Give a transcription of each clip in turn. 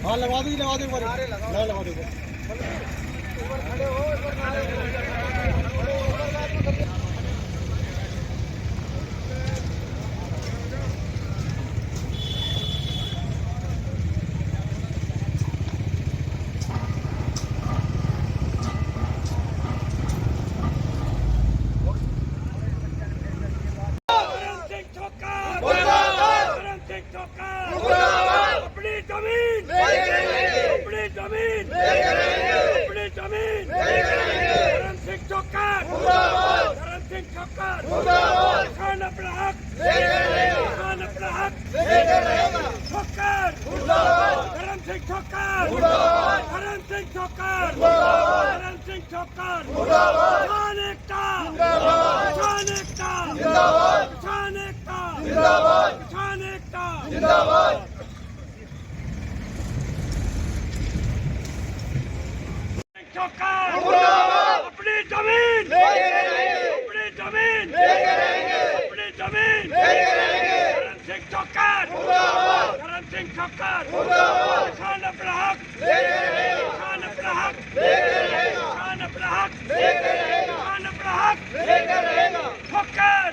हाँ लगा दो एक बार लगा दो। अपनी जमीन अपनी जमीन अपनी जमीन धर्म सिंह ठोकर धर्म सिंह ठोकर किसान अपना हक किसान अपना हक ठोकर धर्म सिंह ठोकर धर्म सिंह ठोकर धर्म सिंह ठोकर किसान एकता किसान एकता किसान एकता किसान एकता जिंदाबाद। अपनी जमीन अपनी जमीन अपनी जमीन धर्म सिंह ठोकर धर्म सिंह ठोकर किसान अपना हक किसान अपना हक किसान अपना हक किसान अपना हक ठोकर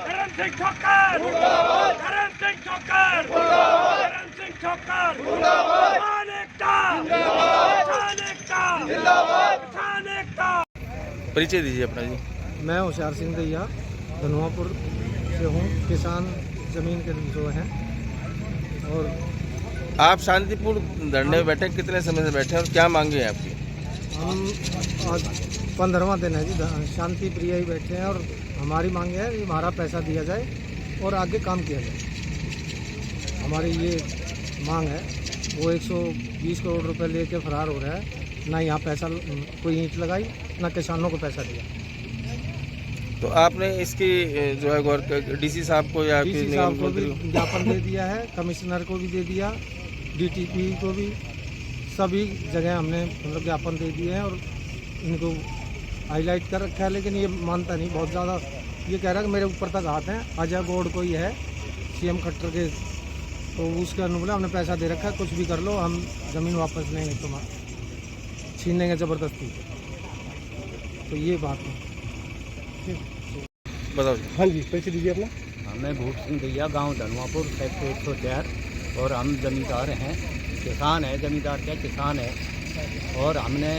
धर्म सिंह ठोकर धर्म सिंह ठोकर धर्म सिंह ठोकर किसान एकता किसान एकता किसान एकता। परिचय दीजिए अपना जी। मैं होशियार सिंह दैया धनुआपुर से हूँ, किसान जमीन के जो हैं। और आप शांतिपूर्ण धरने में बैठे, कितने समय से बैठे हैं और क्या मांगे हैं आपकी? हम आज 15वां दिन है जी, शांति प्रिय ही बैठे हैं। और हमारी मांग है कि हमारा पैसा दिया जाए और आगे काम किया जाए। हमारी ये मांग है। वो 120 करोड़ रुपए लेके फरार हो रहा है, ना यहाँ पैसा कोई ईंट लगाई, ना किसानों को पैसा दिया। तो आपने इसकी जो है डीसी साहब को या डीसी साहब को भी ज्ञापन दे दिया है, कमिश्नर को भी दे दिया, डीटीपी को भी, सभी जगह हमने मतलब ज्ञापन दे दिए हैं और इनको हाईलाइट कर रखा है। लेकिन ये मानता नहीं, बहुत ज़्यादा ये कह रहा है कि मेरे ऊपर तक हाथ है। अजय गौड़ कोई है सीएम खट्टर के, तो उसके अनुकूल हमने पैसा दे रखा है, कुछ भी कर लो, हम ज़मीन वापस लेंगे, तुम्हारा छीन लेंगे ज़बरदस्ती। तो ये बात है। बताओ। हाँ जी, पैसे दीजिए अपना। मैं भूप सिंह दैया, गांव धनुआपुर, सेक्टर 104। और हम जमींदार हैं, किसान है, जमींदार क्या किसान है। और हमने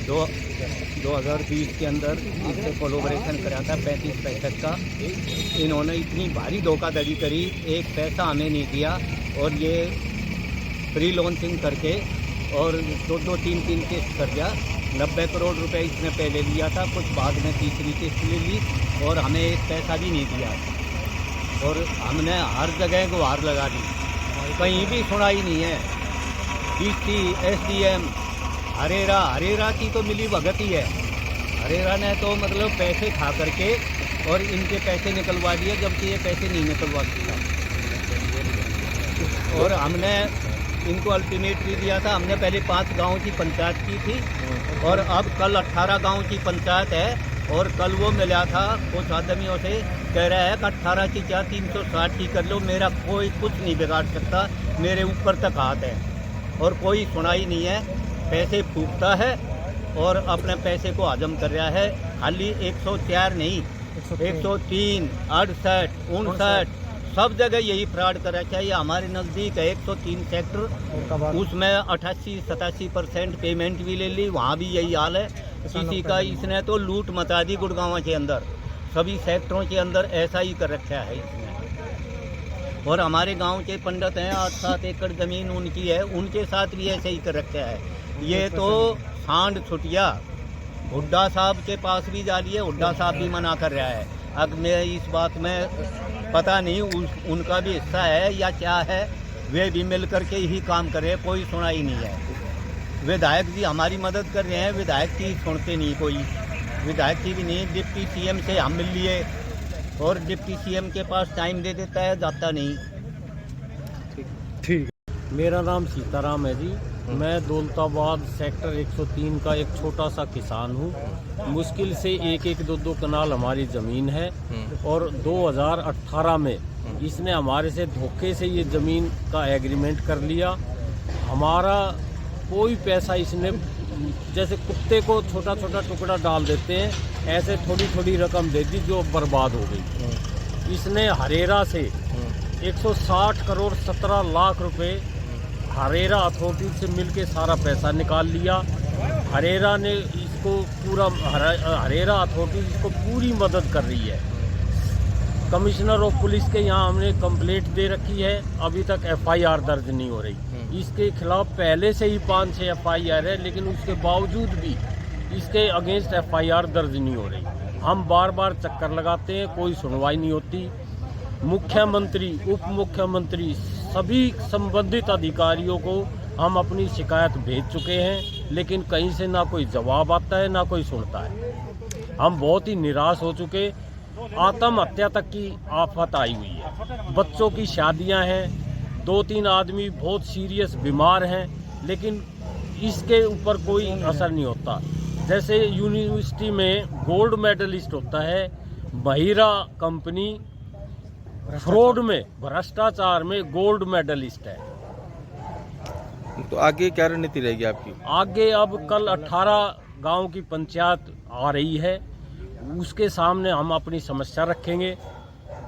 2020 के अंदर इससे कोलोबरेशन करा था 35-65 का। इन्होंने इतनी भारी धोखाधड़ी करी, एक पैसा हमें नहीं दिया। और ये फ्री लॉन्चिंग करके और 2-3 किस्त कर दिया। 90 करोड़ रुपए इसने पहले लिया था, कुछ बाद में तीसरी किस्त ले ली और हमें एक पैसा भी नहीं दिया। और हमने हर जगह गुहार लगा दी, कहीं भी सुनाई नहीं है। डीसी, एसडीएम, हरेरा की तो मिली भगत ही है। हरेरा ने तो मतलब पैसे खा करके और इनके पैसे निकलवा दिए, जबकि ये पैसे नहीं निकलवा सकता। और हमने इनको अल्टीमेटली दिया था। हमने पहले 5 गाँव की पंचायत की थी और अब कल 18 गाँव की पंचायत है। और कल वो मिला था कुछ आदमियों से, कह रहा है कि 18 की क्या 360 की कर लो, मेरा कोई कुछ नहीं बिगाड़ सकता, मेरे ऊपर तक हाथ है। और कोई सुनाई नहीं है, पैसे फूकता है और अपने पैसे को हजम कर रहा है। खाली 104 नहीं, 103, 68, 59 सब जगह यही फ्रॉड कर रखा है। ये हमारे नज़दीक है 103 सेक्टर, उसमें 88-87% पेमेंट भी ले ली, वहाँ भी यही हाल है। किसी का इसने तो लूट मचा दी गुड़गांव के अंदर, सभी सेक्टरों के अंदर ऐसा ही कर रखा है इसने। और हमारे गांव के पंडित हैं, 8-7 एकड़ ज़मीन उनकी है, उनके साथ भी ऐसे ही कर रखा है। ये तो सांड छुटिया हुड्डा साहब के पास भी जा रही है, हुड्डा साहब भी मना कर रहा है। अब मैं इस बात में पता नहीं उनका भी हिस्सा है या क्या है, वे भी मिल करके ही काम कर रहे हैं, कोई सुनाई नहीं है। विधायक जी हमारी मदद कर रहे हैं, विधायक की सुनते नहीं कोई, विधायक की भी नहीं। डिप्टी सीएम से हम मिल लिए और डिप्टी सीएम के पास टाइम दे देता है, जाता नहीं। ठीक। मेरा नाम सीताराम है जी। मैं दौलताबाद सेक्टर 103 का एक छोटा सा किसान हूँ। मुश्किल से एक दो कनाल हमारी ज़मीन है और 2018 में इसने हमारे से धोखे से ये ज़मीन का एग्रीमेंट कर लिया। हमारा कोई पैसा इसने, जैसे कुत्ते को छोटा छोटा टुकड़ा डाल देते हैं, ऐसे थोड़ी थोड़ी रकम दे दी जो बर्बाद हो गई। इसने हरेरा से 160 करोड़ 17 लाख रुपए हरेरा अथॉरिटी से मिलके सारा पैसा निकाल लिया। हरेरा ने इसको पूरा, हरेरा अथॉरिटी इसको पूरी मदद कर रही है। कमिश्नर ऑफ पुलिस के यहाँ हमने कंप्लेंट दे रखी है, अभी तक FIR दर्ज नहीं हो रही। इसके खिलाफ पहले से ही 5-6 FIR है, लेकिन उसके बावजूद भी इसके अगेंस्ट FIR दर्ज नहीं हो रही। हम बार बार चक्कर लगाते हैं, कोई सुनवाई नहीं होती। मुख्यमंत्री, उप मुख्यमंत्री, सभी संबंधित अधिकारियों को हम अपनी शिकायत भेज चुके हैं, लेकिन कहीं से ना कोई जवाब आता है ना कोई सुनता है। हम बहुत ही निराश हो चुके। आत्महत्या तक की आफत आई हुई है। बच्चों की शादियां हैं, 2-3 आदमी बहुत सीरियस बीमार हैं, लेकिन इसके ऊपर कोई असर नहीं होता। जैसे यूनिवर्सिटी में गोल्ड मेडलिस्ट होता है, बहिरा कंपनी फ्रॉड में, भ्रष्टाचार में गोल्ड मेडलिस्ट है। तो आगे क्या रणनीति रहेगी आपकी? आगे अब कल 18 गांव की पंचायत आ रही है, उसके सामने हम अपनी समस्या रखेंगे।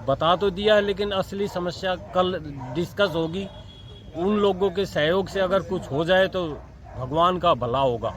बता तो दिया है, लेकिन असली समस्या कल डिस्कस होगी। उन लोगों के सहयोग से अगर कुछ हो जाए तो भगवान का भला होगा।